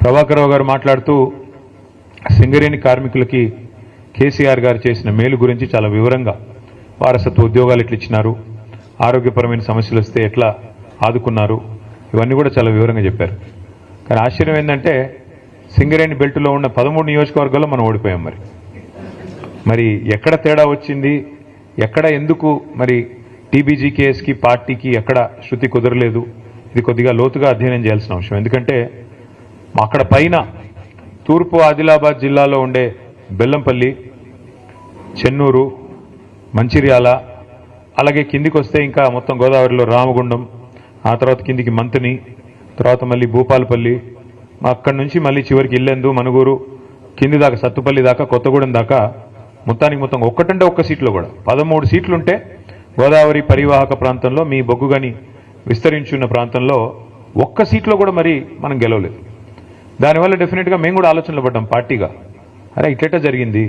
ప్రభాకర్ రావు గారు మాట్లాడుతూ సింగరేణి కార్మికులకి కేసీఆర్ గారు చేసిన మేలు గురించి చాలా వివరంగా వారసత్వ ఉద్యోగాలు ఎట్లా ఇచ్చినారు, ఆరోగ్యపరమైన సమస్యలు వస్తే ఎట్లా ఆదుకున్నారు, ఇవన్నీ కూడా చాలా వివరంగా చెప్పారు. కానీ ఆశ్చర్యం ఏంటంటే సింగరేణి బెల్ట్లో ఉన్న 13 నియోజకవర్గాల్లో మనం ఓడిపోయాం. మరి ఎక్కడ తేడా వచ్చింది, ఎక్కడ ఎందుకు మరి టీబీజీకేఎస్కి పార్టీకి ఎక్కడ శృతి కుదరలేదు, ఇది కొద్దిగా లోతుగా అధ్యయనం చేయాల్సిన అవసరం. ఎందుకంటే అక్కడ పైన తూర్పు ఆదిలాబాద్ జిల్లాలో ఉండే బెల్లంపల్లి, చెన్నూరు, మంచిర్యాల, అలాగే కిందికి వస్తే ఇంకా మొత్తం గోదావరిలో రామగుండం, ఆ తర్వాత కిందికి మంతుని, తర్వాత మళ్ళీ భూపాలపల్లి, అక్కడి నుంచి మళ్ళీ చివరికి ఇల్లెందు, మనుగూరు, కింది దాకా సత్తుపల్లి దాకా, కొత్తగూడెం దాకా మొత్తానికి మొత్తం ఒక్కటంటే ఒక్క సీట్లో కూడా 13 సీట్లుంటే గోదావరి పరివాహక ప్రాంతంలో మీ బొగ్గుగని విస్తరించున్న ప్రాంతంలో ఒక్క సీట్లో కూడా మరి మనం గెలవలేదు. దానివల్ల డెఫినెట్గా మేము కూడా ఆలోచనలు పడ్డాం పార్టీగా, అరే ఇట్లెట్లా జరిగింది,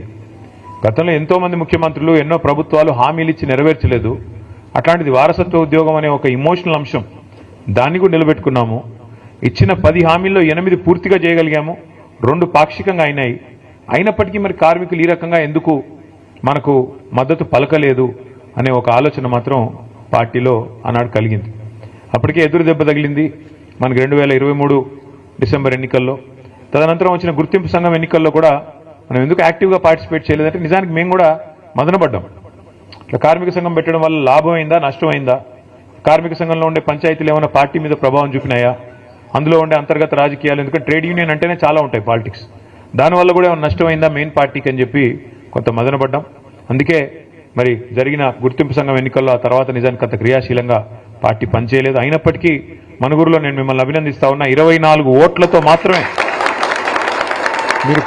గతంలో ఎంతోమంది ముఖ్యమంత్రులు ఎన్నో ప్రభుత్వాలు హామీలు ఇచ్చి నెరవేర్చలేదు, అట్లాంటిది వారసత్వ ఉద్యోగం అనే ఒక ఇమోషనల్ అంశం, దాన్ని కూడా నిలబెట్టుకున్నాము. ఇచ్చిన 10 హామీల్లో 8 పూర్తిగా చేయగలిగాము, 2 పాక్షికంగా అయినాయి. అయినప్పటికీ మరి కార్మికులు ఈ రకంగా ఎందుకు మనకు మద్దతు పలకలేదు అనే ఒక ఆలోచన మాత్రం పార్టీలో ఆనాడు కలిగింది. అప్పటికే ఎదురు దెబ్బ తగిలింది మనకు 2023 డిసెంబర్ ఎన్నికల్లో. తదనంతరం వచ్చిన గుర్తింపు సంఘం ఎన్నికల్లో కూడా మనం ఎందుకు యాక్టివ్గా పార్టిసిపేట్ చేయలేదంటే నిజానికి మేము కూడా మదనపడ్డాం. ఇట్లా కార్మిక సంఘం పెట్టడం వల్ల లాభం అయిందా, నష్టమైందా, కార్మిక సంఘంలో ఉండే పంచాయతీలు ఏమైనా పార్టీ మీద ప్రభావం చూపినాయా, అందులో ఉండే అంతర్గత రాజకీయాలు, ఎందుకంటే ట్రేడ్ యూనియన్ అంటేనే చాలా ఉంటాయి పాలిటిక్స్, దానివల్ల కూడా ఏమైనా నష్టమైందా మెయిన్ పార్టీకి అని చెప్పి కొంత మదనపడ్డాం. అందుకే మరి జరిగిన గుర్తింపు సంఘం ఎన్నికల్లో ఆ తర్వాత నిజానికి అంత క్రియాశీలంగా పార్టీ పనిచేయలేదు. అయినప్పటికీ మనుగురులో నేను మిమ్మల్ని అభినందిస్తా ఉన్నా, 24 ఓట్లతో మాత్రమే మీరు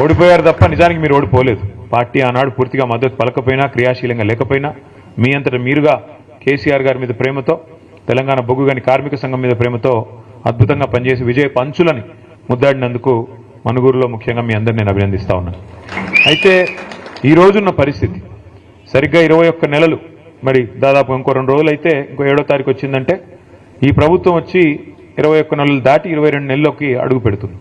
ఓడిపోయారు తప్ప నిజానికి మీరు ఓడిపోలేదు. పార్టీ ఆనాడు పూర్తిగా మద్దతు పలకపోయినా, క్రియాశీలంగా లేకపోయినా మీ అంతటా మీరుగా కేసీఆర్ గారి మీద ప్రేమతో, తెలంగాణ బొగ్గుగని కార్మిక సంఘం మీద ప్రేమతో అద్భుతంగా పనిచేసి విజయ పంచులని ముద్దాడినందుకు మనుగూరులో ముఖ్యంగా మీ అందరిని నేను అభినందిస్తా ఉన్నాను. అయితే ఈ రోజున్న పరిస్థితి సరిగ్గా 21 నెలలు, మరి దాదాపు ఇంకో 2 రోజులు అయితే ఇంకో 7వ తారీఖు వచ్చిందంటే ఈ ప్రభుత్వం వచ్చి 21 నెలలు దాటి 22 నెలల్లోకి అడుగు పెడుతుంది.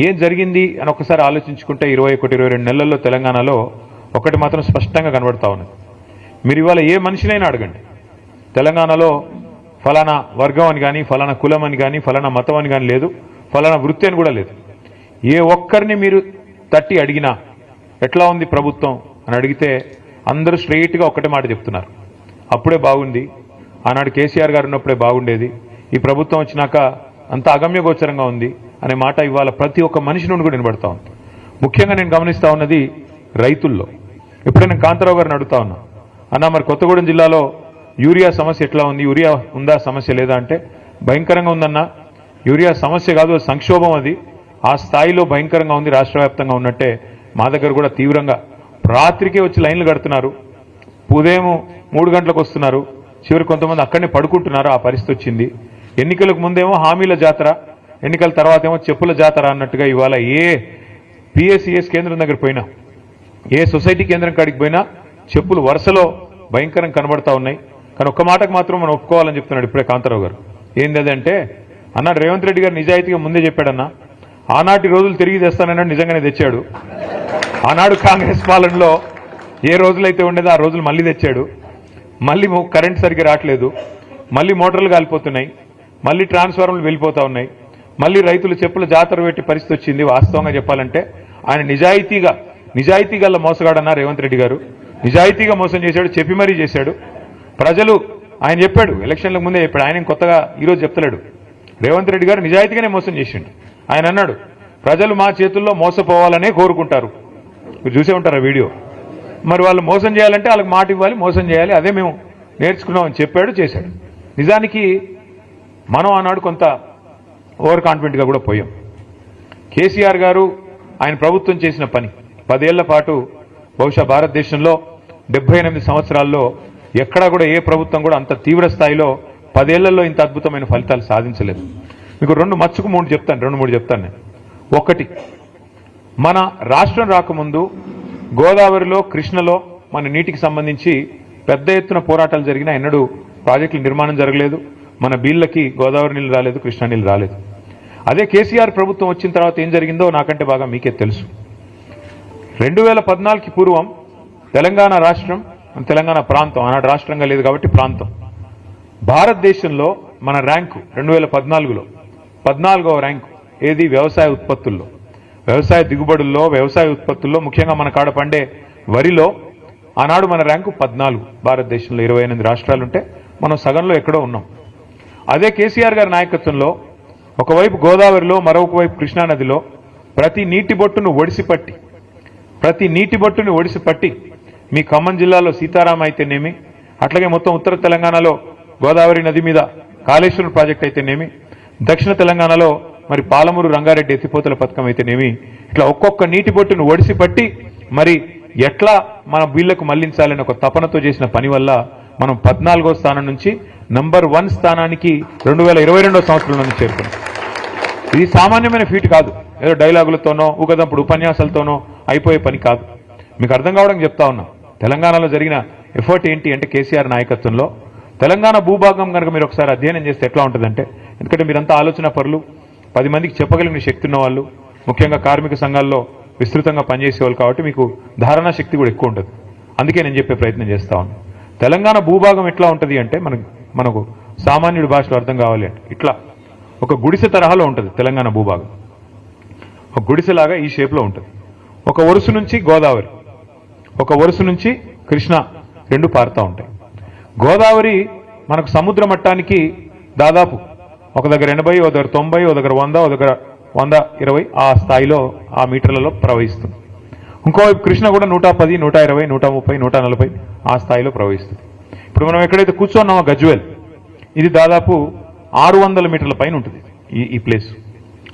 ఏం జరిగింది అని ఒకసారి ఆలోచించుకుంటే 21-22 నెలల్లో తెలంగాణలో ఒకటి మాత్రం స్పష్టంగా కనబడతా ఉన్నది. మీరు ఇవాళ ఏ మనిషినైనా అడగండి, తెలంగాణలో ఫలానా వర్గం అని కానీ, ఫలానా కులం అని కానీ, ఫలానా మతం అని కానీ లేదు, ఫలానా వృత్తి అని కూడా లేదు. ఏ ఒక్కరిని మీరు తట్టి అడిగినా ఎట్లా ఉంది ప్రభుత్వం అని అడిగితే అందరూ స్ట్రెయిట్గా ఒకటే మాట చెప్తున్నారు, అప్పుడే బాగుంది, ఆనాడు కేసీఆర్ గారు ఉన్నప్పుడే బాగుండేది, ఈ ప్రభుత్వం వచ్చినాక అంత అగమ్యగోచరంగా ఉంది అనే మాట ఇవాళ ప్రతి ఒక్క మనిషి నుండి కూడా వినబడతా ఉంది. ముఖ్యంగా నేను గమనిస్తా ఉన్నది రైతుల్లో. ఇప్పుడే నేను కాంతారావు గారిని అడుగుతా ఉన్నా, అన్న మరి కొత్తగూడెం జిల్లాలో యూరియా సమస్య ఎట్లా ఉంది, యూరియా ఉందా, సమస్య లేదా అంటే భయంకరంగా ఉందన్న, యూరియా సమస్య కాదు, సంక్షోభం, అది ఆ స్థాయిలో భయంకరంగా ఉంది, రాష్ట్ర వ్యాప్తంగా ఉన్నట్టే మా దగ్గర కూడా తీవ్రంగా రాత్రికే వచ్చి లైన్లు కడుతున్నారు, ఉదయం 3 గంటలకు వస్తున్నారు, చివరి కొంతమంది అక్కడనే పడుకుంటున్నారు, ఆ పరిస్థితి వచ్చింది. ఎన్నికలకు ముందేమో హామీల జాతర, ఎన్నికల తర్వాత ఏమో చెప్పుల జాతర అన్నట్టుగా ఇవాళ ఏ పిఎస్సిఎస్ కేంద్రం దగ్గర పోయినా, ఏ సొసైటీ కేంద్రం కాడికి పోయినా చెప్పులు వరుసలో భయంకరంగా కనబడతా ఉన్నాయి. కానీ ఒక్క మాటకు మాత్రం మనం ఒప్పుకోవాలని చెప్తున్నాడు ఇప్పుడే కాంతారావు గారు. ఏంది అదంటే అన్నాడు రేవంత్ రెడ్డి గారు నిజాయితీగా ముందే చెప్పాడన్నా, ఆనాటి రోజులు తిరిగి తెస్తానన్నాడు, నిజంగానే తెచ్చాడు. ఆనాడు కాంగ్రెస్ పాలనలో ఏ రోజులైతే ఉండేదో ఆ రోజులు మళ్ళీ తెచ్చాడు. మళ్ళీ కరెంట్ సరిగ్గా రావట్లేదు, మళ్ళీ మోటార్లు కాలిపోతున్నాయి, మళ్ళీ ట్రాన్స్ఫార్మర్లు వెళ్ళిపోతా ఉన్నాయి, మళ్ళీ రైతులు చెప్పుల జాతర పెట్టి పరిస్థితి వచ్చింది. వాస్తవంగా చెప్పాలంటే ఆయన నిజాయితీ గల మోసగాడన్నా రేవంత్ రెడ్డి గారు, నిజాయితీగా మోసం చేశాడు, చెప్పి మరీ చేశాడు. ప్రజలు ఆయన చెప్పాడు, ఎలక్షన్లకు ముందే చెప్పాడు, ఆయన కొత్తగా ఈరోజు చెప్తలేడు. రేవంత్ రెడ్డి గారు నిజాయితీగానే మోసం చేసిండు. ఆయన అన్నాడు ప్రజలు మా చేతుల్లో మోసపోవాలనే కోరుకుంటారు, మీరు చూసే ఉంటారు వీడియో. మరి వాళ్ళు మోసం చేయాలంటే వాళ్ళకి మాట ఇవ్వాలి, మోసం చేయాలి, అదే మేము నేర్చుకున్నామని చెప్పాడు, చేశాడు. నిజానికి మనం ఆనాడు కొంత ఓవర్ కాన్ఫిడెంట్గా కూడా పోయాం. కేసీఆర్ గారు ఆయన ప్రభుత్వం చేసిన పని 10 ఏళ్ల పాటు బహుశా భారతదేశంలో 78 సంవత్సరాల్లో ఎక్కడా కూడా ఏ ప్రభుత్వం కూడా అంత తీవ్ర స్థాయిలో 10 ఏళ్లలో ఇంత అద్భుతమైన ఫలితాలు సాధించలేదు. మీకు 2 చెప్తాను నేను. ఒకటి, మన రాష్ట్రం రాకముందు గోదావరిలో, కృష్ణలో మన నీటికి సంబంధించి పెద్ద ఎత్తున పోరాటాలు జరిగినా ఎన్నడూ ప్రాజెక్టుల నిర్మాణం జరగలేదు, మన బీళ్ళకి గోదావరి నీళ్ళు రాలేదు, కృష్ణా నీళ్ళు రాలేదు. అదే కేసీఆర్ ప్రభుత్వం వచ్చిన తర్వాత ఏం జరిగిందో నాకంటే బాగా మీకే తెలుసు. 2014కి పూర్వం తెలంగాణ రాష్ట్రం, తెలంగాణ ప్రాంతం, ఆనాడు రాష్ట్రంగా లేదు కాబట్టి ప్రాంతం, భారతదేశంలో మన ర్యాంకు 2014లో 14వ ర్యాంకు. ఏది? వ్యవసాయ ఉత్పత్తుల్లో, వ్యవసాయ దిగుబడుల్లో, వ్యవసాయ ఉత్పత్తుల్లో, ముఖ్యంగా మన కాడ పండే వరిలో ఆనాడు మన ర్యాంకు 14. భారతదేశంలో 28 రాష్ట్రాలుంటే మనం సగంలో ఎక్కడో ఉన్నాం. అదే కేసీఆర్ గారి నాయకత్వంలో ఒకవైపు గోదావరిలో, మరొక వైపు కృష్ణానదిలో ప్రతి నీటి బొట్టును ఒడిసిపట్టి మీ ఖమ్మం జిల్లాలో సీతారాం అయితేనేమి, అట్లాగే మొత్తం ఉత్తర తెలంగాణలో గోదావరి నది మీద కాళేశ్వరం ప్రాజెక్ట్ అయితేనేమి, దక్షిణ తెలంగాణలో మరి పాలమూరు రంగారెడ్డి ఎత్తిపోతల పథకం అయితేనేమి, ఇట్లా ఒక్కొక్క నీటి బొట్టును ఒడిసిపట్టి మరి ఎట్లా మన వీళ్లకు మళ్లించాలని ఒక తపనతో చేసిన పని వల్ల మనం 14వ స్థానం నుంచి నంబర్ 1 స్థానానికి 2022వ సంవత్సరంలో చేరుకున్నాం. ఇది సామాన్యమైన ఫీట్ కాదు, ఏదో డైలాగులతోనో ఊగదంపుడు ఉపన్యాసాలతోనో అయిపోయే పని కాదు. మీకు అర్థం కావడానికి చెప్తా ఉన్నా. తెలంగాణలో జరిగిన ఎఫర్ట్ ఏంటి అంటే కేసీఆర్ నాయకత్వంలో తెలంగాణ భూభాగం కనుక మీరు ఒకసారి అధ్యయనం చేస్తే ఎట్లా ఉంటుందంటే, ఎందుకంటే మీరంతా ఆలోచన పరులు, 10 మందికి చెప్పగలిగిన శక్తి ఉన్న వాళ్ళు, ముఖ్యంగా కార్మిక సంఘాల్లో విస్తృతంగా పనిచేసేవాళ్ళు కాబట్టి మీకు ధారణా శక్తి కూడా ఎక్కువ ఉంటుంది. అందుకే నేను చెప్పే ప్రయత్నం చేస్తా ఉన్నాను. తెలంగాణ భూభాగం ఎట్లా ఉంటుంది అంటే మనకు సామాన్యుడి భాషలో అర్థం కావాలి అంటే ఇట్లా ఒక గుడిసె తరహాలో ఉంటుంది తెలంగాణ భూభాగం. ఒక గుడిసెలాగా ఈ షేప్లో ఉంటుంది. ఒక వరుస నుంచి గోదావరి, ఒక వరుస నుంచి కృష్ణ రెండు పారుతూ ఉంటాయి. గోదావరి మనకు సముద్ర మట్టానికి దాదాపు ఒక దగ్గర 80, ఒక దగ్గర 90, ఒక దగ్గర 100, ఒక దగ్గర 120 ఆ స్థాయిలో, ఆ మీటర్లలో ప్రవహిస్తుంది. ఇంకోవైపు కృష్ణ కూడా 110, 120, 130, 140 ఆ స్థాయిలో ప్రవహిస్తుంది. ఇప్పుడు మనం ఎక్కడైతే కూర్చున్నామో గజ్వేల్, ఇది దాదాపు 600 మీటర్ల పైన ఉంటుంది. ఈ ప్లేస్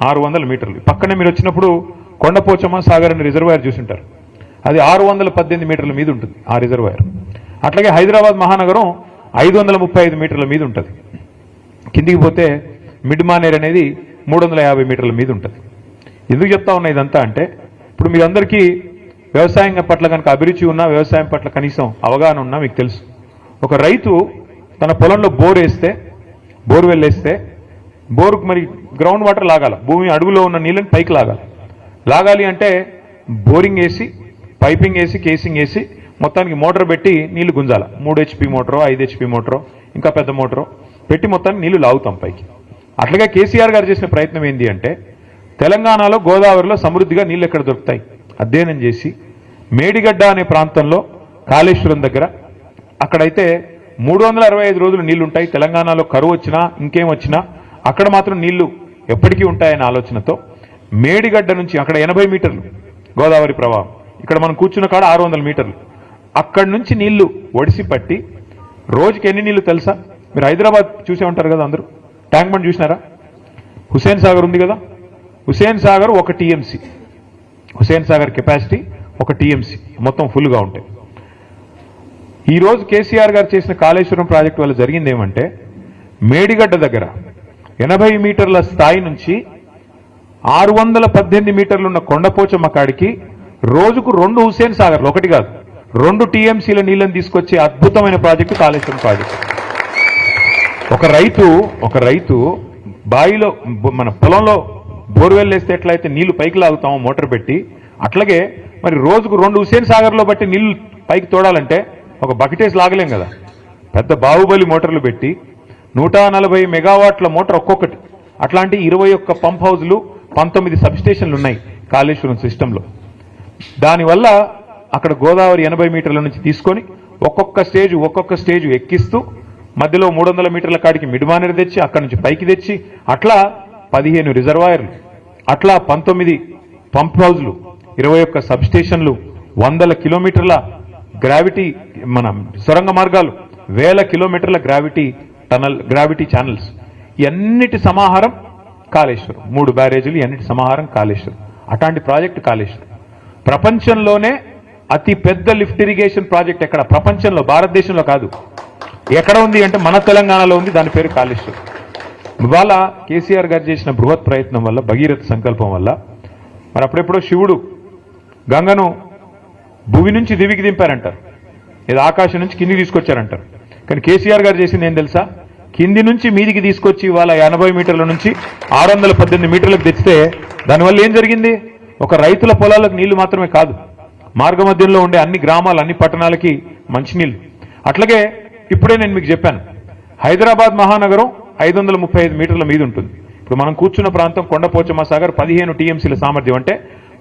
600 మీటర్లు. పక్కనే మీరు వచ్చినప్పుడు కొండపోచమ్మ సాగర్ అని రిజర్వాయర్ చూసింటారు. అది 618 మీటర్ల మీద ఉంటుంది ఆ రిజర్వాయర్. అట్లాగే హైదరాబాద్ మహానగరం 535 మీటర్ల మీద ఉంటుంది. కిందికి పోతే మిడ్ మానేర్ అనేది 350 మీటర్ల మీద ఉంటుంది. ఎందుకు చెప్తా ఉన్నా ఇదంతా అంటే, ఇప్పుడు మీరందరికీ వ్యవసాయం పట్ల కనుక అభిరుచి ఉన్నా, వ్యవసాయం పట్ల కనీసం అవగాహన ఉన్నా మీకు తెలుసు, ఒక రైతు తన పొలంలో బోర్వెల్ వేస్తే బోరుకు మరి గ్రౌండ్ వాటర్ లాగాలి, భూమి అడుగులో ఉన్న నీళ్ళని పైకి లాగాలి అంటే బోరింగ్ వేసి, పైపింగ్ వేసి, కేసింగ్ వేసి మొత్తానికి మోటార్ పెట్టి నీళ్లు గుంజాల. 3 HP మోటారో, 5 HP మోటారో, ఇంకా పెద్ద మోటారో పెట్టి మొత్తాన్ని నీళ్లు లాగుతాం పైకి. అట్లాగే కేసీఆర్ గారు చేసిన ప్రయత్నం ఏంటి అంటే, తెలంగాణలో గోదావరిలో సమృద్ధిగా నీళ్లు ఎక్కడ దొరుకుతాయి అధ్యయనం చేసి, మేడిగడ్డ అనే ప్రాంతంలో కాళేశ్వరం దగ్గర, అక్కడైతే 365 రోజులు నీళ్లుంటాయి. తెలంగాణలో కరువు వచ్చినా ఇంకేం వచ్చినా అక్కడ మాత్రం నీళ్లు ఎప్పటికీ ఉంటాయనే ఆలోచనతో మేడిగడ్డ నుంచి అక్కడ 80 మీటర్లు గోదావరి ప్రవాహం, ఇక్కడ మనం కూర్చున్న కాడ 600 మీటర్లు, అక్కడి నుంచి నీళ్లు ఒడిసి పట్టి రోజుకి ఎన్ని నీళ్లు తెలుసా? మీరు హైదరాబాద్ చూసే ఉంటారు కదా అందరూ, ట్యాంక్ బండ్ చూసినారా? హుసేన్ సాగర్ ఉంది కదా, Hussain Sagar 1 TMC, Hussain Sagar capacity 1 TMC మొత్తం ఫుల్గా ఉంటాయి. ఈరోజు కేసీఆర్ గారు చేసిన కాళేశ్వరం ప్రాజెక్టు వల్ల జరిగింది ఏమంటే, మేడిగడ్డ దగ్గర 80 మీటర్ల స్థాయి నుంచి 618 మీటర్లు ఉన్న కొండపోచమ్మ కాడికి రోజుకు 2 హుసేన్ సాగర్లు, ఒకటి కాదు 2 TMCల నీళ్లను తీసుకొచ్చే అద్భుతమైన ప్రాజెక్టు కాళేశ్వరం ప్రాజెక్టు. ఒక రైతు బావిలో, మన పొలంలో బోర్వెల్ వేస్తే ఎట్లయితే నీళ్లు పైకి లాగుతామో మోటార్ పెట్టి, అట్లాగే మరి రోజుకు 2 హుసేన్ సాగర్లో బట్టి నీళ్లు పైకి తోడాలంటే ఒక బకెటేసి లాగలేం కదా. పెద్ద బాహుబలి మోటార్లు పెట్టి 140 మెగావాట్ల మోటార్ ఒక్కొక్కటి, అట్లాంటి 21 పంప్ హౌజులు, 19 సబ్స్టేషన్లు ఉన్నాయి కాళేశ్వరం సిస్టంలో. దానివల్ల అక్కడ గోదావరి 80 మీటర్ల నుంచి తీసుకొని ఒక్కొక్క స్టేజ్ ఎక్కిస్తూ మధ్యలో 300 మీటర్ల కాడికి మిడ్మానేర్ తెచ్చి అక్కడి నుంచి పైకి తెచ్చి అట్లా 15 రిజర్వాయర్లు, అట్లా 19 పంప్ హౌజులు, 21 సబ్స్టేషన్లు, 100 కిలోమీటర్ల గ్రావిటీ మన సొరంగ మార్గాలు, 1000 కిలోమీటర్ల గ్రావిటీ ఛానల్స్, ఇవన్నిటి సమాహారం కాళేశ్వరం. 3 బ్యారేజీలు, ఇవన్నిటి సమాహారం కాళేశ్వరం. అట్లాంటి ప్రాజెక్టు కాళేశ్వరం ప్రపంచంలోనే అతి పెద్ద లిఫ్ట్ ఇరిగేషన్ ప్రాజెక్ట్ ఎక్కడ? ప్రపంచంలో, భారతదేశంలో కాదు. ఎక్కడ ఉంది అంటే మన తెలంగాణలో ఉంది, దాని పేరు కాళేశ్వరం. ఇవాళ కేసీఆర్ గారు చేసిన బృహత్ ప్రయత్నం వల్ల, భగీరథ సంకల్పం వల్ల, మరి అప్పుడెప్పుడో శివుడు గంగను భూమి నుంచి దివికి దింపారంటారు, ఏదో ఆకాశం నుంచి కిందికి తీసుకొచ్చారంటారు. కానీ కేసీఆర్ గారు చేసింది ఏం తెలుసా? కింది నుంచి మీదికి తీసుకొచ్చి ఇవాళ 80 మీటర్ల నుంచి 618 మీటర్లకు తెచ్చితే దానివల్ల ఏం జరిగింది? ఒక రైతుల పొలాలకు నీళ్లు మాత్రమే కాదు, మార్గమధ్యంలో ఉండే అన్ని గ్రామాలు అన్ని పట్టణాలకి మంచినీళ్లు. అట్లాగే ఇప్పుడే నేను మీకు చెప్పాను, హైదరాబాద్ మహానగరం 535 మీటర్ల మీద ఉంటుంది. ఇప్పుడు మనం కూర్చున్న ప్రాంతం కొండపోచమ్మ సాగర్ 15 టీఎంసీల సామర్థ్యం, అంటే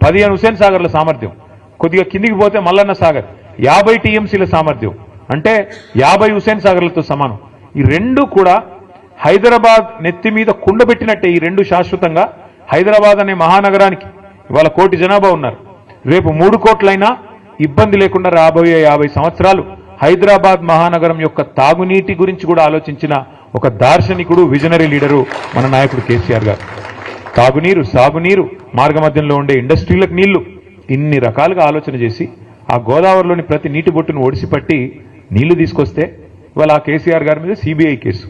15 హుసేన్ సాగర్ల సామర్థ్యం. కొద్దిగా కిందికి పోతే మల్లన్న సాగర్ 50 టీఎంసీల సామర్థ్యం, అంటే 50 హుసేన్ సాగర్లతో సమానం. ఈ రెండు కూడా హైదరాబాద్ నెత్తి మీద కుండబెట్టినట్టే. ఈ రెండు శాశ్వతంగా హైదరాబాద్ అనే మహానగరానికి ఇవాళ 1 కోటి జనాభా ఉన్నారు. రేపు 3 కోట్లైనా ఇబ్బంది లేకుండా రాబోయే 50 సంవత్సరాలు హైదరాబాద్ మహానగరం యొక్క తాగునీటి గురించి కూడా ఆలోచించిన ఒక దార్శనికుడు, విజనరీ లీడరు మన నాయకుడు కేసీఆర్ గారు. తాగునీరు, సాగునీరు, మార్గమధ్యంలో ఉండే ఇండస్ట్రీలకు నీళ్లు, ఇన్ని రకాలుగా ఆలోచన చేసి ఆ గోదావరిలోని ప్రతి నీటి బొట్టును ఒడిసిపట్టి నీళ్లు తీసుకొస్తే ఇవాళ ఆ కేసీఆర్ గారి మీద సిబిఐ కేసు.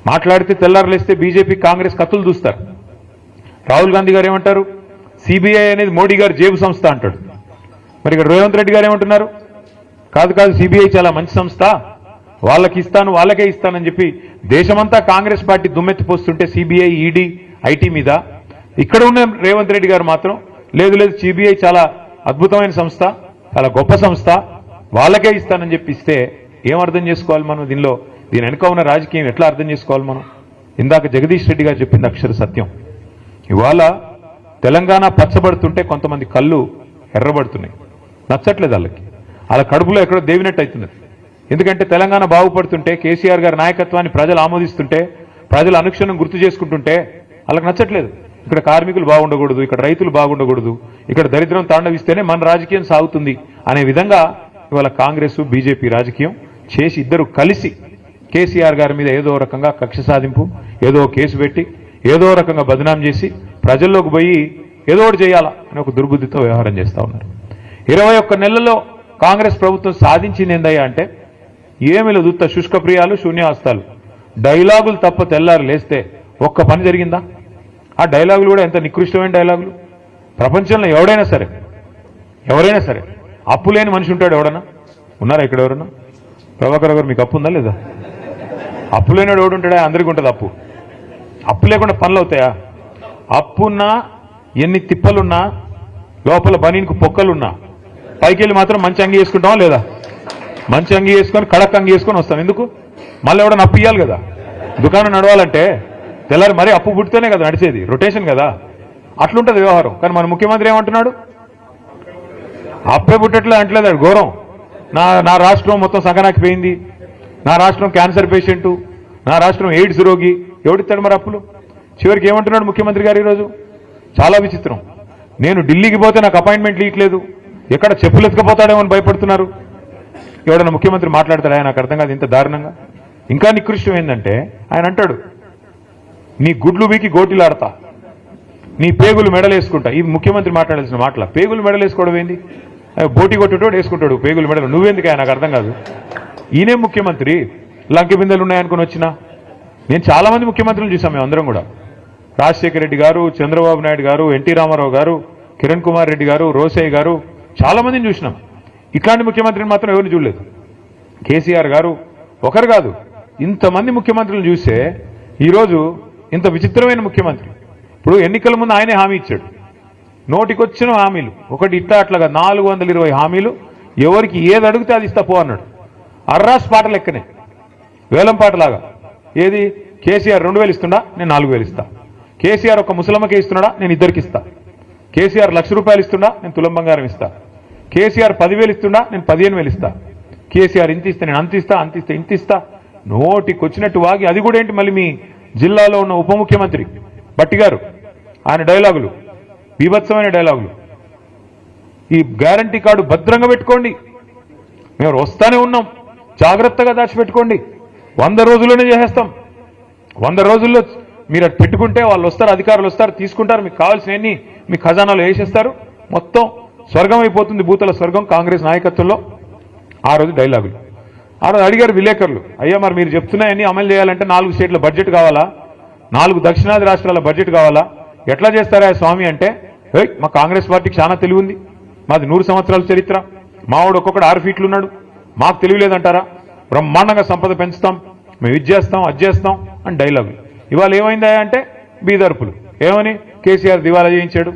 మాట్లాడితే తెల్లారులేస్తే బీజేపీ కాంగ్రెస్ కత్తులు దూస్తారు. రాహుల్ గాంధీ గారు ఏమంటారు? సిబిఐ అనేది మోడీ గారు జేబు సంస్థ అంటాడు. మరి ఇక్కడ రేవంత్ రెడ్డి గారు ఏమంటున్నారు? కాదు కాదు, సిబిఐ చాలా మంచి సంస్థ, వాళ్ళకి ఇస్తాను, వాళ్ళకే ఇస్తానని చెప్పి దేశమంతా కాంగ్రెస్ పార్టీ దుమ్మెత్తిపోస్తుంటే సిబిఐ, ఈడీ, ఐటీ మీద ఇక్కడ ఉన్న రేవంత్ రెడ్డి గారు మాత్రం లేదు లేదు, సిబిఐ చాలా అద్భుతమైన సంస్థ, చాలా గొప్ప సంస్థ, వాళ్ళకే ఇస్తానని చెప్పి ఇస్తే ఏం అర్థం చేసుకోవాలి మనం? దీని వెనుక ఉన్న రాజకీయం ఎట్లా అర్థం చేసుకోవాలి మనం? ఇందాక జగదీష్ రెడ్డి గారు చెప్పింది అక్షర సత్యం. ఇవాళ తెలంగాణ పచ్చబడుతుంటే కొంతమంది కళ్ళు ఎర్రబడుతున్నాయి, నచ్చట్లేదు వాళ్ళకి. వాళ్ళ కడుపులో ఎక్కడో దేవినట్టు అవుతున్నది. ఎందుకంటే తెలంగాణ బాగుపడుతుంటే, కేసీఆర్ గారి నాయకత్వాన్ని ప్రజలు ఆమోదిస్తుంటే, ప్రజలు అనుక్షణం గుర్తు చేసుకుంటుంటే వాళ్ళకి నచ్చట్లేదు. ఇక్కడ కార్మికులు బాగుండకూడదు, ఇక్కడ రైతులు బాగుండకూడదు, ఇక్కడ దరిద్రం తాండవిస్తేనే మన రాజకీయం సాగుతుంది అనే విధంగా ఇవాళ కాంగ్రెస్, బీజేపీ రాజకీయం చేసి ఇద్దరు కలిసి కేసీఆర్ గారి మీద ఏదో రకంగా కక్ష సాధింపు, ఏదో కేసు పెట్టి ఏదో రకంగా బదనాం చేసి ప్రజల్లోకి పోయి ఏదో ఒకటి చేయాలా అని ఒక దుర్బుద్ధితో వ్యవహారం చేస్తూ ఉన్నారు. 21 నెలల్లో కాంగ్రెస్ ప్రభుత్వం సాధించింది ఏందయ్యా అంటే ఏమి లేదు, ఉత్త శుష్కప్రియాలు, శూన్యాస్తాలు, డైలాగులు తప్ప తెల్లారు లేస్తే ఒక్క పని జరిగిందా? ఆ డైలాగులు కూడా ఎంత నికృష్టమైన డైలాగులు. ప్రపంచంలో ఎవరైనా సరే అప్పు లేని మనిషి ఉంటాడు ఎవడన్నా? ఉన్నారా ఇక్కడ ఎవరన్నా? ప్రభాకర్ గారు మీకు అప్పు ఉందా లేదా? అప్పు లేనివాడు ఎవడు ఉంటాడా? అందరికీ ఉంటుంది అప్పు. అప్పు లేకుండా పనులు అవుతాయా? అప్పున్నా, ఎన్ని తిప్పలున్నా, లోపల బనీనికి పొక్కలున్నా, పైకి వెళ్ళి మాత్రం మంచి అంగి వేసుకుంటామా లేదా? మంచి అంగి వేసుకొని కడక్ అంగి వేసుకొని వస్తాం. ఎందుకు? మళ్ళీ ఎవడన్నా అప్పు ఇవ్వాలి కదా. దుకాణం నడవాలంటే తెల్లారి మరీ అప్పు పుట్టితేనే కదా నడిచేది, రొటేషన్ కదా, అట్లుంటుంది వ్యవహారం. కానీ మన ముఖ్యమంత్రి ఏమంటున్నాడు? అప్పే పుట్టట్లే అంటలేదు, ఘోరం. నా రాష్ట్రం మొత్తం సంకనాకిపోయింది, నా రాష్ట్రం క్యాన్సర్ పేషెంటు, నా రాష్ట్రం ఎయిడ్స్ రోగి, ఎవడిస్తాడు మరి అప్పులు? చివరికి ఏమంటున్నాడు ముఖ్యమంత్రి గారు ఈరోజు? చాలా విచిత్రం. నేను ఢిల్లీకి పోతే నాకు అపాయింట్మెంట్లు ఇవ్వట్లేదు, ఎక్కడ చెప్పులు ఎత్తుకపోతాడేమో అని భయపడుతున్నారు. ఎవడన్నా ముఖ్యమంత్రి మాట్లాడతాడు? ఆయన నాకు అర్థం కాదు ఇంత దారుణంగా. ఇంకా నికృష్టం ఏంటంటే ఆయన అంటాడు, నీ గుడ్లు బీకి గోటిలాడతా, నీ పేగులు మెడలేసుకుంటా. ఈ ముఖ్యమంత్రి మాట్లాడాల్సిన మాటల. పేగులు మెడలేసుకోవడం ఏంది? బోటి కొట్టేటోడు వేసుకుంటాడు పేగులు మెడలు, నువ్వెందుకు? నాకు అర్థం కాదు. ఈయనే ముఖ్యమంత్రి, లంకె బిందెలు ఉన్నాయనుకుని వచ్చినా. నేను చాలా మంది ముఖ్యమంత్రులు చూసాం మేము అందరం కూడా. రాజశేఖర రెడ్డి గారు, చంద్రబాబు నాయుడు గారు, ఎన్టీ రామారావు గారు, కిరణ్ కుమార్ రెడ్డి గారు, రోసయ్య గారు, చాలా మందిని చూసినాం. ఇట్లాంటి ముఖ్యమంత్రిని మాత్రం ఎవరిని చూడలేదు. కేసీఆర్ గారు ఒకరు కాదు, ఇంతమంది ముఖ్యమంత్రులను చూస్తే ఈరోజు ఇంత విచిత్రమైన ముఖ్యమంత్రి. ఇప్పుడు ఎన్నికల ముందు ఆయనే హామీ ఇచ్చాడు, నోటికొచ్చిన హామీలు, ఒకటి ఇట్లా అట్లాగా 420 హామీలు, ఎవరికి ఏది అడిగితే అది ఇస్తా పో అన్నాడు. అర్రాస్ పాట లెక్కనే, వేలం పాటలాగా. ఏది? కేసీఆర్ 2000 ఇస్తున్నా, నేను 4000 ఇస్తా. కేసీఆర్ ఒక ముసలమ్మకే ఇస్తున్నాడా, నేను ఇద్దరికి ఇస్తా. కేసీఆర్ ₹1,00,000 ఇస్తున్నా, నేను తులం బంగారం ఇస్తా. కేసీఆర్ 10,000 ఇస్తున్నా, నేను 15,000 ఇస్తా. కేసీఆర్ ఇంత ఇస్తే నేను అంత ఇస్తా, అంత ఇస్తే ఇంత ఇస్తా. నోటికొచ్చినట్టు వాగి, అది కూడా ఏంటి మళ్ళీ మీ జిల్లాలో ఉన్న ఉప ముఖ్యమంత్రి భట్టి గారు, ఆయన డైలాగులు బీభత్సమైన డైలాగులు. ఈ గ్యారంటీ కార్డు భద్రంగా పెట్టుకోండి, మేము వస్తానే ఉన్నాం, జాగ్రత్తగా దాచిపెట్టుకోండి, 100 రోజుల్లోనే చేసేస్తాం. 100 రోజుల్లో మీరు అటు పెట్టుకుంటే వాళ్ళు వస్తారు, అధికారులు వస్తారు, తీసుకుంటారు, మీకు కావాల్సినవన్నీ మీ ఖజానాలో వేసేస్తారు, మొత్తం స్వర్గం అయిపోతుంది, భూతల స్వర్గం కాంగ్రెస్ నాయకత్వంలో. ఆ రోజు డైలాగులు. ఆ రోజు అడిగారు విలేకరులు, అయ్యా మరి మీరు చెప్తున్నాయన్నీ అమలు చేయాలంటే 4 స్టేట్ల బడ్జెట్ కావాలా, 4 దక్షిణాది రాష్ట్రాల బడ్జెట్ కావాలా, ఎట్లా చేస్తారా స్వామి అంటే, మా కాంగ్రెస్ పార్టీకి చాలా తెలివి ఉంది, మాది 100 సంవత్సరాల చరిత్ర, మావాడు ఒక్కొక్కడు 6 ఫీట్లు ఉన్నాడు, మాకు తెలివి లేదంటారా, బ్రహ్మాండంగా సంపద పెంచుతాం, మేము ఇది చేస్తాం అది చేస్తాం అని డైలాగులు. ఇవాళ ఏమైందా అంటే బీదర్పులు. ఏమని కేసీఆర్ దివాలా చేయించాడు,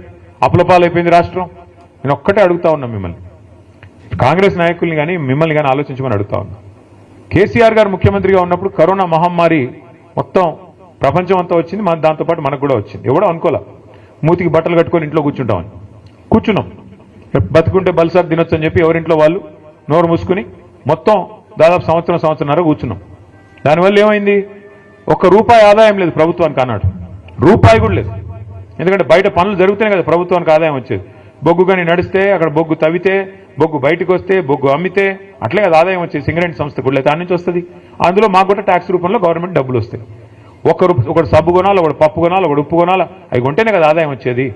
అప్పులపాలైపోయింది రాష్ట్రం. నేను ఒక్కటే అడుగుతా ఉన్నా మిమ్మల్ని, కాంగ్రెస్ నాయకుల్ని కానీ మిమ్మల్ని కానీ ఆలోచించమని అడుగుతా ఉన్నా. కేసీఆర్ గారు ముఖ్యమంత్రిగా ఉన్నప్పుడు కరోనా మహమ్మారి మొత్తం ప్రపంచం అంతా వచ్చింది, దాంతోపాటు మనకు కూడా వచ్చింది. ఎవడో అనుకోలే మూతికి బట్టలు కట్టుకొని ఇంట్లో కూర్చుంటామని. కూర్చున్నాం. బతుకుంటే బల్సార్ తినొచ్చు అని చెప్పి ఎవరింట్లో వాళ్ళు నోరు మూసుకుని మొత్తం దాదాపు సంవత్సరంన్నర కూర్చున్నాం. దానివల్ల ఏమైంది? ఒక్క రూపాయి ఆదాయం లేదు ప్రభుత్వానికి అన్నాడు. రూపాయి కూడా లేదు. ఎందుకంటే బయట పనులు జరుగుతూనే కదా ప్రభుత్వానికి ఆదాయం వచ్చేది. బొగ్గు కానీ నడిస్తే, అక్కడ బొగ్గు తవ్వితే, బొగ్గు బయటకు వస్తే, బొగ్గు అమ్మితే అట్లే కదా ఆదాయం వచ్చేది. సింగరేణి సంస్థ కూడా దాని నుంచి వస్తుంది. అందులో మాకు కూడా ట్యాక్స్ రూపంలో గవర్నమెంట్ డబ్బులు వస్తాయి. ఒకటి సబ్బు కొనాలి, ఒకటి పప్పు కొనాలి, ఒకటి ఉప్పు కొనాలి, అవి కొంటేనే కదా ఆదాయం వచ్చేది.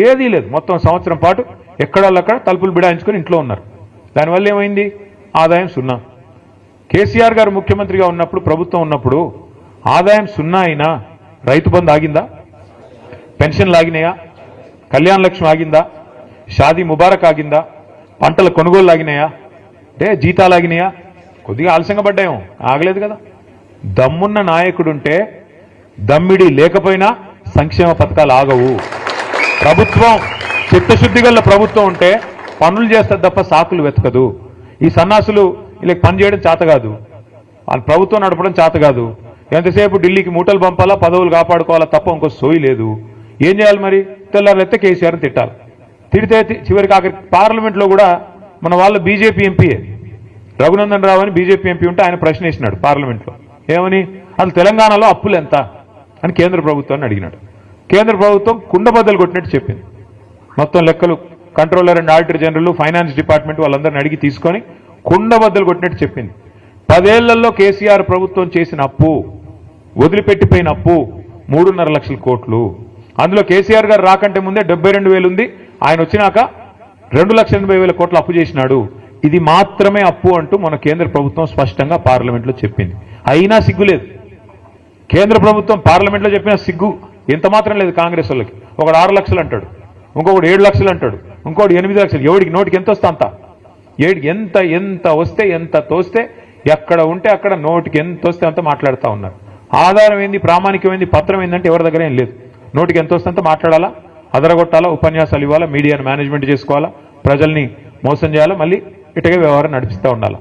ఏదీ లేదు. మొత్తం సంవత్సరం పాటు ఎక్కడక్కడ తలుపులు బిడాయించుకొని ఇంట్లో ఉన్నారు. దానివల్ల ఏమైంది? ఆదాయం సున్నా. కేసీఆర్ గారు ముఖ్యమంత్రిగా ఉన్నప్పుడు, ప్రభుత్వం ఉన్నప్పుడు ఆదాయం సున్నా అయినా రైతు బంధు ఆగిందా? పెన్షన్లు ఆగినాయా? కళ్యాణ లక్ష్మి ఆగిందా? షాదీ ముబారక్ ఆగిందా? పంటల కొనుగోలు ఆగినాయా? అంటే జీతాలు ఆగినాయా? కొద్దిగా ఆలస్యంగా పడ్డాయేమో, ఆగలేదు కదా. దమ్మున్న నాయకుడుంటే, దమ్మిడి లేకపోయినా సంక్షేమ పథకాలు ఆగవు. ప్రభుత్వం చిత్తశుద్ధి గల ప్రభుత్వం ఉంటే పనులు చేస్తారు తప్ప సాకులు వెతకదు. ఈ సన్నాసులు వీళ్ళకి పని చేయడం చేత కాదు, వాళ్ళ ప్రభుత్వం నడపడం చేత కాదు. ఎంతసేపు ఢిల్లీకి మూటలు పంపాలా, పదవులు కాపాడుకోవాలా తప్ప ఇంకో సోయి లేదు. ఏం చేయాలి మరి? తెల్లారెత్తే కేసీఆర్ని తిట్టాలి. తిడితే చివరికి ఆఖరి పార్లమెంట్లో కూడా మన వాళ్ళ బీజేపీ ఎంపీయే రఘునందన్ రావు అని బీజేపీ ఎంపీ ఉంటే ఆయన ప్రశ్న వేసినాడు పార్లమెంట్లో. ఏమని? అసలు తెలంగాణలో అప్పులు ఎంత అని కేంద్ర ప్రభుత్వాన్ని అడిగినాడు. కేంద్ర ప్రభుత్వం కుండబద్దలు కొట్టినట్టు చెప్పింది. మొత్తం లెక్కలు controller and auditor general, finance department వాళ్ళందరిని అడిగి తీసుకొని కుండబద్దలు కొట్టినట్టు చెప్పింది. 10 ఏళ్లలో కేసీఆర్ ప్రభుత్వం చేసిన అప్పు, వదిలిపెట్టిపోయిన అప్పు 3.5 లక్షల కోట్లు. అందులో కేసీఆర్ గారు రాకంటే ముందే 72,000 ఉంది. ఆయన వచ్చినాక 2,80,000 కోట్ల అప్పు చేసినాడు. ఇది మాత్రమే అప్పు అంటూ మన కేంద్ర ప్రభుత్వం స్పష్టంగా పార్లమెంట్లో చెప్పింది. అయినా సిగ్గు లేదు. కేంద్ర ప్రభుత్వం పార్లమెంట్లో చెప్పిన సిగ్గు ఎంత మాత్రం లేదు కాంగ్రెస్ వాళ్ళకి. ఒకడు 6 లక్షలు అంటాడు, ఇంకొకటి 7 లక్షలు అంటాడు, ఇంకోటి 8 లక్షలు. ఎవడికి నోటికి ఎంత వస్తే అంత, ఎంత వస్తే ఎంత తోస్తే, ఎక్కడ ఉంటే అక్కడ నోటికి ఎంత వస్తే అంత మాట్లాడుతూ ఉన్నారు. ఆధారం ఏంది, ప్రామాణికమైంది, పత్రం ఏంటంటే ఎవరి దగ్గర ఏం లేదు. నోటికి ఎంత వస్తే అంత మాట్లాడాలా, అదరగొట్టాలా, ఉపన్యాసాలు ఇవ్వాలా, మీడియాను మేనేజ్మెంట్ చేసుకోవాలా, ప్రజల్ని మోసం చేయాలా, మళ్ళీ ఇటుగా వ్యవహారం నడిపిస్తూ ఉండాలి.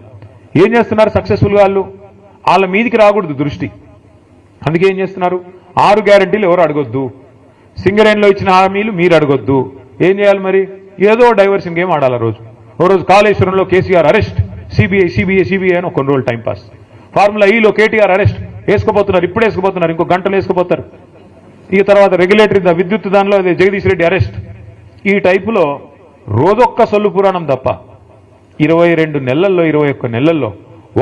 ఏం చేస్తున్నారు సక్సెస్ఫుల్గా వాళ్ళు? వాళ్ళ మీదికి రాకూడదు దృష్టి. అందుకే ఏం చేస్తున్నారు? 6 గ్యారంటీలు ఎవరు అడగొద్దు, సింగరేణిలో ఇచ్చిన హామీలు మీరు అడగొద్దు. ఏం చేయాలి మరి? ఏదో డైవర్షన్ గేమ్ ఆడాలి. ఓ రోజు కాళేశ్వరంలో కేసీఆర్ అరెస్ట్, సిబిఐ అని కొన్ని రోజులు టైంపాస్. ఫార్ములా ఈలో కేటీఆర్ అరెస్ట్, వేసుకోబోతున్నారు, ఇప్పుడు వేసుకోబోతున్నారు, ఇంకో గంటలు వేసుకోబోతారు. ఈ తర్వాత రెగ్యులేటరీ విద్యుత్ దానిలో జగదీష్ రెడ్డి అరెస్ట్. ఈ టైపులో రోజొక్క సొల్లు పురాణం తప్ప 22 నెలల్లో 21 నెలల్లో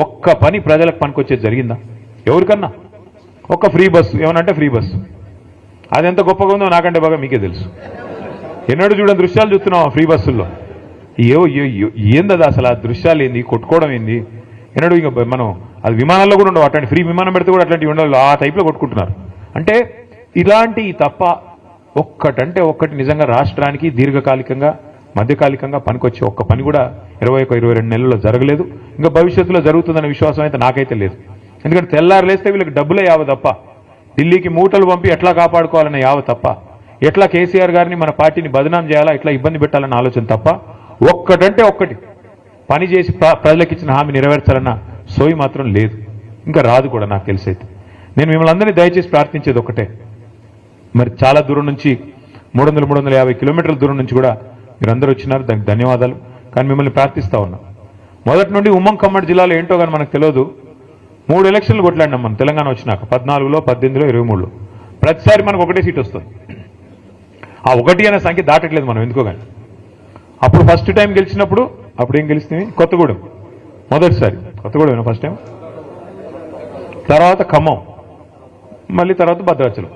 ఒక్క పని ప్రజలకు పనికొచ్చేది జరిగిందా? ఎవరికన్నా? ఒక్క ఫ్రీ బస్సు, ఏమనంటే ఫ్రీ బస్సు. అది ఎంత గొప్పగా ఉందో నాకంటే బాగా మీకే తెలుసు. ఎన్నడూ చూడని దృశ్యాలు చూస్తున్నాం ఫ్రీ బస్సుల్లో. ఏందది అసలు? ఆ దృశ్యాలు ఏంది, కొట్టుకోవడం ఏంది? ఎన్నడూ ఇంకా మనం అది విమానాల్లో కూడా ఉండవు. అట్లాంటి ఫ్రీ విమానం పెడితే కూడా అట్లాంటివి ఉండాలి. ఆ టైప్లో కొట్టుకుంటున్నారు. అంటే ఇలాంటి తప్ప ఒక్కటంటే ఒక్కటి నిజంగా రాష్ట్రానికి దీర్ఘకాలికంగా, మధ్యకాలికంగా పనికొచ్చే ఒక్క పని కూడా 21-22 నెలల్లో జరగలేదు. ఇంకా భవిష్యత్తులో జరుగుతుందనే విశ్వాసం అయితే నాకైతే లేదు. ఎందుకంటే తెల్లారులేస్తే వీళ్ళకి డబ్బులే యావ తప్ప, ఢిల్లీకి మూటలు పంపి ఎట్లా కాపాడుకోవాలనే యావ తప్ప, ఎట్లా కేసీఆర్ గారిని మన పార్టీని బదనాం చేయాలా, ఎట్లా ఇబ్బంది పెట్టాలన్న ఆలోచన తప్ప ఒక్కటంటే ఒక్కటి పని చేసి ప్రజలకు ఇచ్చిన హామీ నెరవేర్చాలన్న సోయి మాత్రం లేదు. ఇంకా రాదు కూడా నాకు తెలిసైతే. నేను మిమ్మల్ని అందరినీ దయచేసి ప్రార్థించేది ఒకటే. మరి చాలా దూరం నుంచి 300-350 కిలోమీటర్ల దూరం నుంచి కూడా మీరందరూ వచ్చినారు, దానికి ధన్యవాదాలు. కానీ మిమ్మల్ని ప్రార్థిస్తా ఉన్నా, మొదటి నుండి ఉమ్మడి ఖమ్మం జిల్లాలో ఏంటో కానీ మనకు తెలియదు. 3 ఎలక్షన్లు కొట్లాడినాం మనం తెలంగాణ వచ్చినాక, 14లో, 18లో, 23లో. ప్రతిసారి మనకు ఒకటే సీట్ వస్తుంది. ఆ 1 అనే సంఖ్య దాటట్లేదు మనం ఎందుకో కానీ. అప్పుడు ఫస్ట్ టైం గెలిచినప్పుడు అప్పుడు ఏం గెలిచింది? కొత్తగూడెం మొదటిసారి. కొత్తగూడెం ఫస్ట్ టైం, తర్వాత ఖమ్మం, మళ్ళీ తర్వాత భద్రాచలం.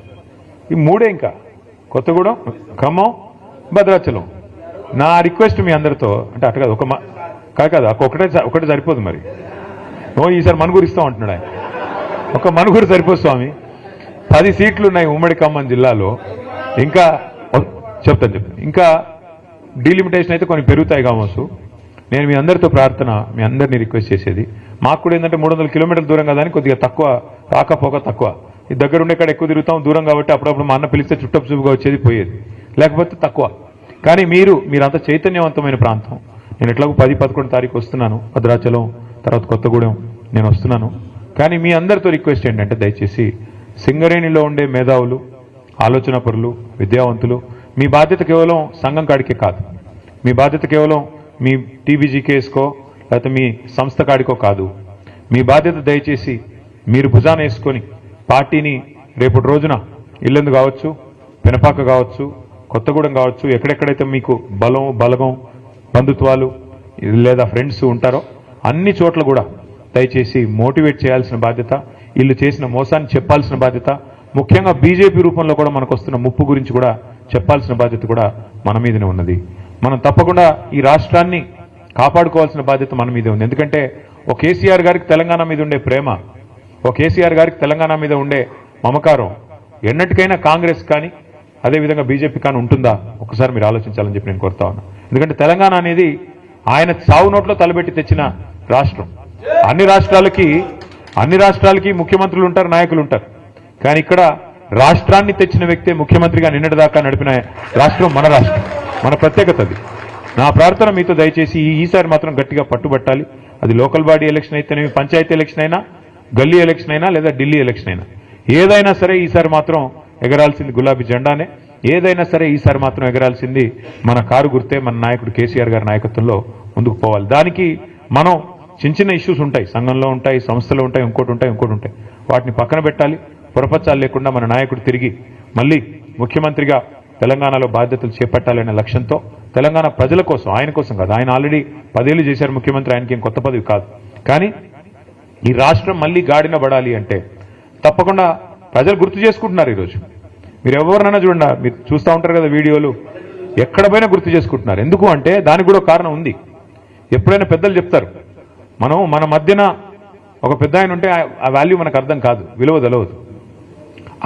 ఈ 3 ఇంకా కొత్తగూడెం, ఖమ్మం, భద్రాచలం. నా రిక్వెస్ట్ మీ అందరితో, అంటే అట్ట కాదు, కాదు ఒకటే సరిపోదు మరి. ఈసారి మనుగురు ఇస్తాం అంటున్నాడు ఆయన. ఒక మనుగురు సరిపోదు స్వామి. 10 సీట్లు ఉన్నాయి ఉమ్మడి ఖమ్మం జిల్లాలో. ఇంకా చెప్తాను. ఇంకా డీలిమిటేషన్ అయితే కొన్ని పెరుగుతాయి కావచ్చు. నేను మీ అందరితో ప్రార్థన, మీ అందరినీ రిక్వెస్ట్ చేసేది, మాకు కూడా ఏంటంటే 300 కిలోమీటర్ల దూరం కదా అని కొద్దిగా తక్కువ రాకపోక తక్కువ. ఈ దగ్గర ఉండే కాడ ఎక్కువ తిరుగుతాం, దూరం కాబట్టి అప్పుడప్పుడు మా అన్న పిలిస్తే చుట్టపు చూపుగా వచ్చేది పోయేది, లేకపోతే తక్కువ. కానీ మీరంతా చైతన్యవంతమైన ప్రాంతం. నేను ఎట్లాగో 10-11 తారీఖు వస్తున్నాను, భద్రాచలం తర్వాత కొత్తగూడెం నేను వస్తున్నాను. కానీ మీ అందరితో రిక్వెస్ట్ ఏంటంటే దయచేసి సింగరేణిలో ఉండే మేధావులు, ఆలోచన పరులు, విద్యావంతులు, మీ బాధ్యత కేవలం సంఘం కాడికే కాదు, మీ బాధ్యత కేవలం మీ టీబీజీకేసుకో లేకపోతే మీ సంస్థ కాడికో కాదు. మీ బాధ్యత దయచేసి మీరు భుజాన వేసుకొని పార్టీని రేపటి రోజున ఇల్లందు కావచ్చు, పెనపాక కావచ్చు, కొత్తగూడెం కావచ్చు, ఎక్కడెక్కడైతే మీకు బలగం బంధుత్వాలు లేదా ఫ్రెండ్స్ ఉంటారో అన్ని చోట్ల కూడా దయచేసి మోటివేట్ చేయాల్సిన బాధ్యత, వీళ్ళు చేసిన మోసాన్ని చెప్పాల్సిన బాధ్యత, ముఖ్యంగా బీజేపీ రూపంలో కూడా మనకు వస్తున్న ముప్పు గురించి కూడా చెప్పాల్సిన బాధ్యత కూడా మన మీదనే ఉన్నది. మనం తప్పకుండా ఈ రాష్ట్రాన్ని కాపాడుకోవాల్సిన బాధ్యత మన మీదే ఉంది. ఎందుకంటే ఒక కేసీఆర్ గారికి తెలంగాణ మీద ఉండే ప్రేమ, ఒక కేసీఆర్ గారికి తెలంగాణ మీద ఉండే మమకారం ఎన్నటికైనా కాంగ్రెస్ కానీ అదేవిధంగా బీజేపీ కానీ ఉంటుందా ఒకసారి మీరు ఆలోచించాలని చెప్పి నేను కోరుతా ఉన్నా. ఎందుకంటే తెలంగాణ అనేది ఆయన చావు నోట్లో తలబెట్టి తెచ్చిన రాష్ట్రం. అన్ని రాష్ట్రాలకి ముఖ్యమంత్రులు ఉంటారు, నాయకులు ఉంటారు. కానీ ఇక్కడ రాష్ట్రాన్ని తెచ్చిన వ్యక్తే ముఖ్యమంత్రిగా నిన్నటిదాకా నడిపిన రాష్ట్రం మన రాష్ట్రం, మన ప్రత్యేకత అది. నా ప్రార్థన మీతో దయచేసి ఈసారి మాత్రం గట్టిగా పట్టుబట్టాలి. అది లోకల్ బాడీ ఎలక్షన్ అయితేనేమి, పంచాయతీ ఎలక్షన్ అయినా, గల్లీ ఎలక్షన్ అయినా లేదా ఢిల్లీ ఎలక్షన్ అయినా, ఏదైనా సరే ఈసారి మాత్రం ఎగరాల్సింది గులాబీ జెండానే. ఏదైనా సరే ఈసారి మాత్రం ఎగరాల్సింది మన కారు గుర్తే, మన నాయకుడు కేసీఆర్ గారి నాయకత్వంలో ముందుకు పోవాలి. దానికి మనం చిన్న ఇష్యూస్ ఉంటాయి, సంఘంలో ఉంటాయి, సంస్థలో ఉంటాయి, ఇంకోటి ఉంటాయి. వాటిని పక్కన పెట్టాలి. పొరపచ్చాలు లేకుండా మన నాయకుడు తిరిగి మళ్ళీ ముఖ్యమంత్రిగా తెలంగాణలో బాధ్యతలు చేపట్టాలనే లక్ష్యంతో తెలంగాణ ప్రజల కోసం, ఆయన కోసం కాదు, ఆయన ఆల్రెడీ 10 ఏళ్ళు చేశారు ముఖ్యమంత్రి, ఆయనకి ఏం కొత్త పదవి కాదు. కానీ ఈ రాష్ట్రం మళ్ళీ గాడిన పడాలి అంటే తప్పకుండా ప్రజలు గుర్తు చేసుకుంటున్నారు. ఈరోజు మీరు ఎవరినైనా చూడండి, మీరు చూస్తూ ఉంటారు కదా వీడియోలు, ఎక్కడ పోయినా గుర్తు చేసుకుంటున్నారు. ఎందుకు అంటే దానికి కూడా కారణం ఉంది. ఎప్పుడైనా పెద్దలు చెప్తారు, మన మధ్యన ఒక పెద్ద ఆయన ఉంటే ఆ వాల్యూ మనకు అర్థం కాదు, విలువ తెలవదు.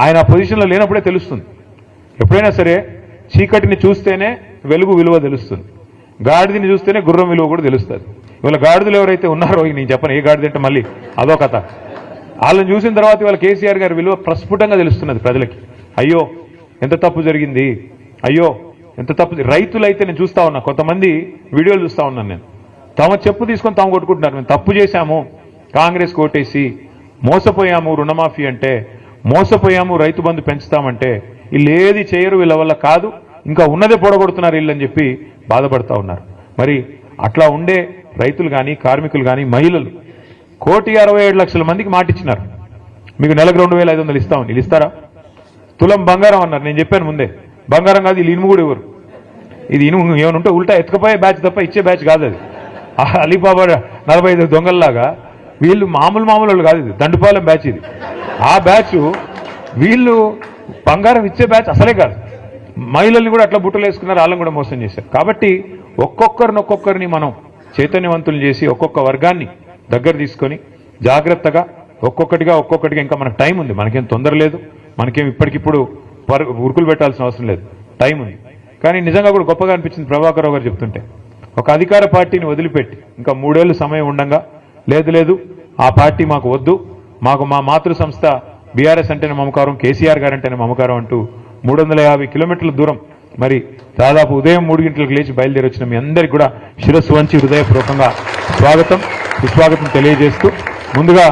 ఆయన ఆ పొజిషన్లో లేనప్పుడే తెలుస్తుంది. ఎప్పుడైనా సరే చీకటిని చూస్తేనే వెలుగు విలువ తెలుస్తుంది, గాడిదని చూస్తేనే గుర్రం విలువ కూడా తెలుస్తుంది. ఇవాళ గాడిదలు ఎవరైతే ఉన్నారో, నేను చెప్పను ఏ గాడిద అంటే మళ్ళీ అదో కథ, వాళ్ళని చూసిన తర్వాత ఇవాళ కేసీఆర్ గారి విలువ ప్రస్ఫుటంగా తెలుస్తున్నది ప్రజలకి. అయ్యో ఎంత తప్పు జరిగింది, అయ్యో ఎంత తప్పు. రైతులైతే నేను చూస్తా ఉన్నా, కొంతమంది వీడియోలు చూస్తా ఉన్నాను నేను, తమ చెప్పు తీసుకొని తాము కొట్టుకుంటున్నారు. మేము తప్పు చేశాము, కాంగ్రెస్ కోటేసి మోసపోయాము, రుణమాఫీ అంటే మోసపోయాము, రైతు బంధు పెంచుతామంటే వీళ్ళు ఏది చేయరు, వీళ్ళ వల్ల కాదు, ఇంకా ఉన్నదే పొడగొడుతున్నారు వీళ్ళు అని చెప్పి బాధపడతా ఉన్నారు. మరి అట్లా ఉండే రైతులు కానీ, కార్మికులు కానీ, మహిళలు 1,67,00,000 మందికి మాటిచ్చినారు, మీకు నెలకు 2,500 ఇస్తామని. వీళ్ళు ఇస్తారా? తులం బంగారం అన్నారు. నేను చెప్పాను ముందే, బంగారం కాదు, వీళ్ళు ఇనుము కూడా ఇవ్వరు. ఇది ఇనుము ఏమైనా ఉంటే ఉల్టా ఎత్తుకపోయే బ్యాచ్ తప్ప ఇచ్చే బ్యాచ్ కాదు అది. అలీబాబా 45 దొంగల్లాగా వీళ్ళు మామూలు వాళ్ళు కాదు, ఇది దండుపాలెం బ్యాచ్ ఇది. ఆ బ్యాచ్ వీళ్ళు బంగారం ఇచ్చే బ్యాచ్ అసలే కాదు. మహిళల్ని కూడా అట్లా బుట్టలు వేసుకున్నారు, వాళ్ళని కూడా మోసం చేశారు. కాబట్టి ఒక్కొక్కరిని మనం చైతన్యవంతులు చేసి ఒక్కొక్క వర్గాన్ని దగ్గర తీసుకొని జాగ్రత్తగా ఒక్కొక్కటిగా ఇంకా మనకు టైం ఉంది, మనకేం తొందర లేదు, మనకేం ఇప్పటికిప్పుడు ఉరుకులు పెట్టాల్సిన అవసరం లేదు, టైం ఉంది. కానీ నిజంగా కూడా గొప్పగా అనిపించింది ప్రభాకర్ రావు గారు చెప్తుంటే, ఒక అధికార పార్టీని వదిలిపెట్టి ఇంకా 3 ఏళ్ళు సమయం ఉండగా లేదు ఆ పార్టీ మాకు వద్దు, మాకు మా మాతృ సంస్థ బీఆర్ఎస్ అంటేనే మమకారం, కేసీఆర్ గారు అంటేనే మమకారం అంటూ 350 కిలోమీటర్ల దూరం మరి దాదాపు ఉదయం 3 గంటలకు లేచి బయలుదేరి వచ్చిన మీ అందరికీ కూడా శిరస్సు వంచి హృదయపూర్వకంగా సుస్వాగతం తెలియజేస్తూ ముందుగా